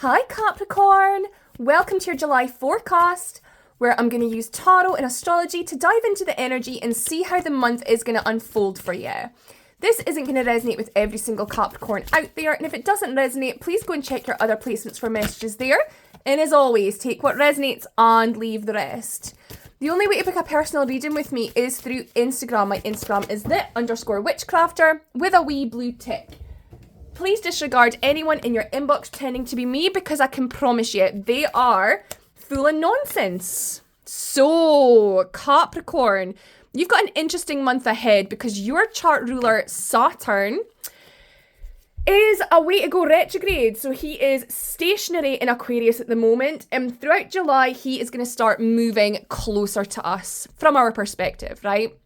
Hi Capricorn! Welcome to your July forecast, where I'm going to use tarot and astrology to dive into the energy and see how the month is going to unfold for you. This isn't going to resonate with every single Capricorn out there, and if it doesn't resonate, please go and check your other placements for messages there. And as always, take what resonates and leave the rest. The only way to book a personal reading with me is through Instagram. My Instagram is _witchcrafter with a wee blue tick. Please disregard anyone in your inbox pretending to be me, because I can promise you they are full of nonsense. So, Capricorn, you've got an interesting month ahead because your chart ruler, Saturn, is away to go retrograde. So he is stationary in Aquarius at the moment. And throughout July, he is going to start moving closer to us from our perspective, right?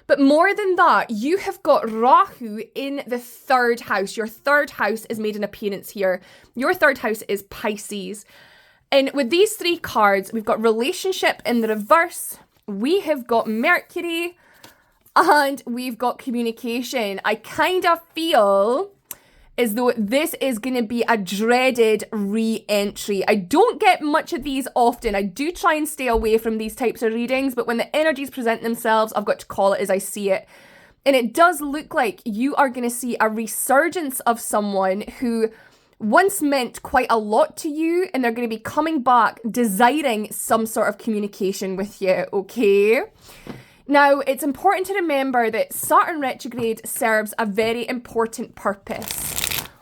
But more than that, you have got Rahu in the third house. Your third house has made an appearance here. Your third house is Pisces. And with these three cards, we've got relationship in the reverse, we have got Mercury, and we've got communication. I kind of feel as though this is going to be a dreaded re-entry. I don't get much of these often. I do try and stay away from these types of readings, but when the energies present themselves, I've got to call it as I see it. And it does look like you are going to see a resurgence of someone who once meant quite a lot to you, and they're going to be coming back desiring some sort of communication with you, okay? Now, it's important to remember that Saturn retrograde serves a very important purpose.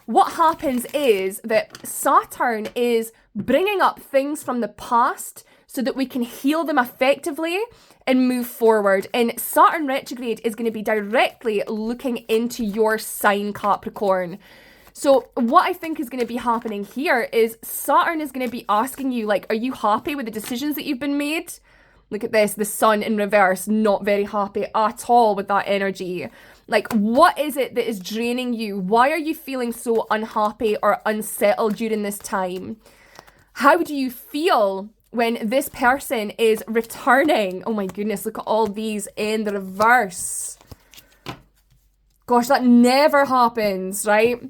What happens is that Saturn is bringing up things from the past so that we can heal them effectively and move forward. And Saturn retrograde is going to be directly looking into your sign, Capricorn. So what I think is going to be happening here is Saturn is going to be asking you, like, are you happy with the decisions that you've been made? Look at this, the sun in reverse, not very happy at all with that energy. Like, what is it that is draining you? Why are you feeling so unhappy or unsettled during this time? How do you feel when this person is returning? Oh my goodness, look at all these in the reverse. Gosh, that never happens, right?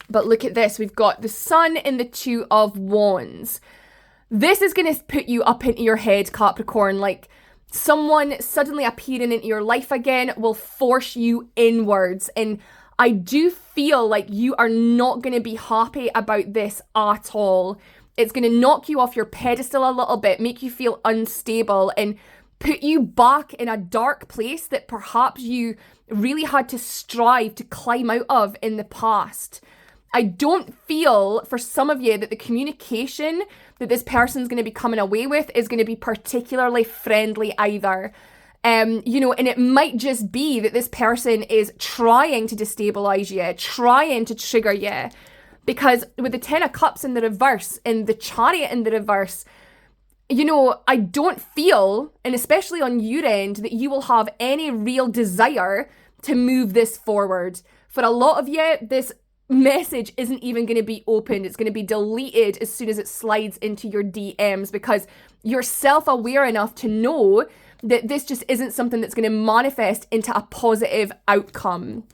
But look at this, we've got the sun in the Two of Wands. This is going to put you up into your head, Capricorn. Like, someone suddenly appearing into your life again will force you inwards. And I do feel like you are not going to be happy about this at all. It's going to knock you off your pedestal a little bit, make you feel unstable, and put you back in a dark place that perhaps you really had to strive to climb out of in the past. I don't feel, for some of you, that the communication that this person's going to be coming away with is going to be particularly friendly either. And it might just be that this person is trying to destabilize you, trying to trigger you. Because with the Ten of Cups in the reverse and the Chariot in the reverse, I don't feel, and especially on your end, that you will have any real desire to move this forward. For a lot of you, this message isn't even going to be opened. It's going to be deleted as soon as it slides into your DMs, because you're self-aware enough to know that this just isn't something that's going to manifest into a positive outcome.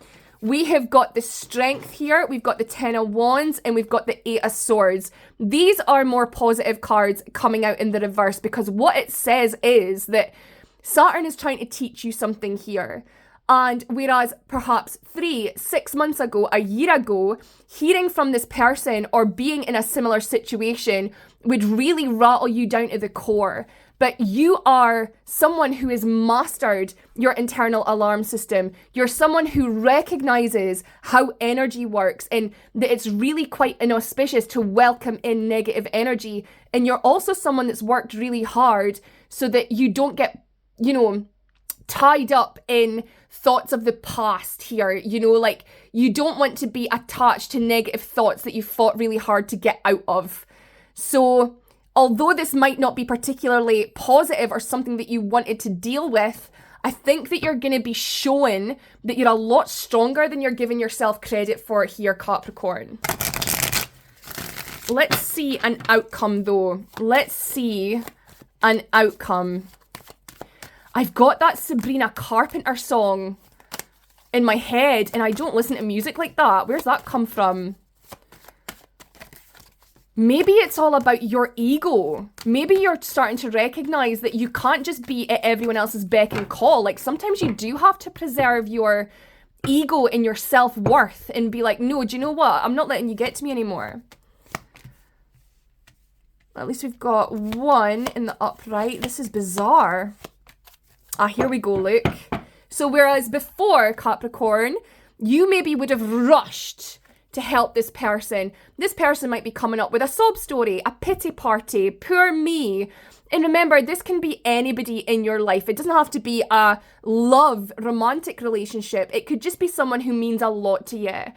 We have got the Strength here, we've got the Ten of Wands, and we've got the Eight of Swords. These are more positive cards coming out in the reverse, because what it says is that Saturn is trying to teach you something here. And whereas perhaps 3-6 months ago, a year ago, hearing from this person or being in a similar situation would really rattle you down to the core. But you are someone who has mastered your internal alarm system. You're someone who recognizes how energy works, and that it's really quite inauspicious to welcome in negative energy. And you're also someone that's worked really hard so that you don't get, tied up in thoughts of the past here, like you don't want to be attached to negative thoughts that you fought really hard to get out of. So although this might not be particularly positive or something that you wanted to deal with, I think that you're going to be showing that you're a lot stronger than you're giving yourself credit for here, Capricorn. Let's see an outcome though. Let's see an outcome. I've got that Sabrina Carpenter song in my head, and I don't listen to music like that. Where's that come from? Maybe it's all about your ego. Maybe you're starting to recognize that you can't just be at everyone else's beck and call. Like, sometimes you do have to preserve your ego and your self-worth and be like, no, do you know what? I'm not letting you get to me anymore. At least we've got one in the upright. This is bizarre. Here we go, look. So whereas before, Capricorn, you maybe would have rushed to help this person might be coming up with a sob story, a pity party, poor me. And remember, this can be anybody in your life. It doesn't have to be a romantic relationship. It could just be someone who means a lot to you.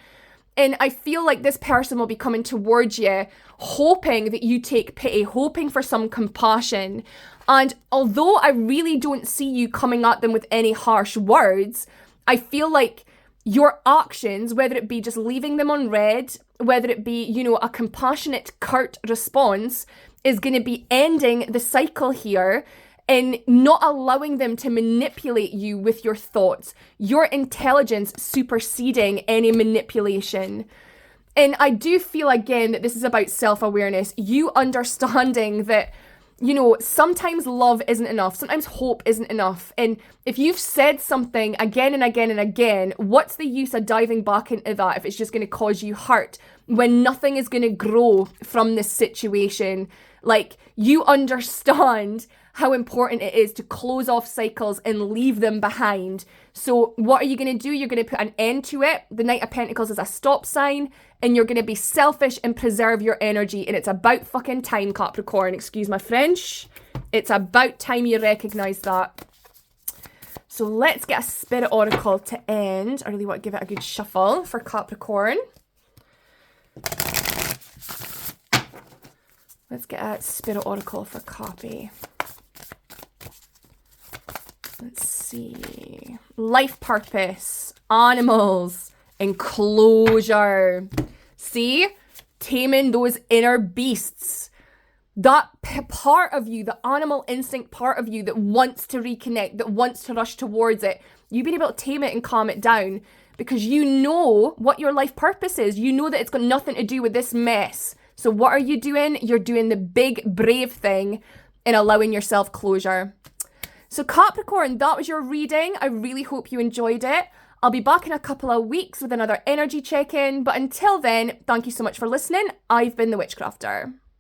And I feel like this person will be coming towards you, hoping that you take pity, hoping for some compassion. And although I really don't see you coming at them with any harsh words, I feel like your actions, whether it be just leaving them on read, whether it be, a compassionate, curt response, is going to be ending the cycle here and not allowing them to manipulate you with your thoughts, your intelligence superseding any manipulation. And I do feel, again, that this is about self-awareness, you understanding that, sometimes love isn't enough, sometimes hope isn't enough. And if you've said something again and again and again, what's the use of diving back into that if it's just going to cause you hurt when nothing is going to grow from this situation? Like, you understand how important it is to close off cycles and leave them behind. So what are you going to do? You're going to put an end to it. The Knight of Pentacles is a stop sign, and you're going to be selfish and preserve your energy. And it's about fucking time, Capricorn. Excuse my French. It's about time you recognize that. So let's get a Spirit Oracle to end. I really want to give it a good shuffle for Capricorn. Let's get a Spirit Oracle for Cappy. Let's see. Life purpose, animals, and closure. See? Taming those inner beasts. That part of you, the animal instinct part of you that wants to reconnect, that wants to rush towards it. You've been able to tame it and calm it down because you know what your life purpose is. You know that it's got nothing to do with this mess. So what are you doing? You're doing the big, brave thing and allowing yourself closure. So Capricorn, that was your reading. I really hope you enjoyed it. I'll be back in a couple of weeks with another energy check-in. But until then, thank you so much for listening. I've been the Witchcrafter.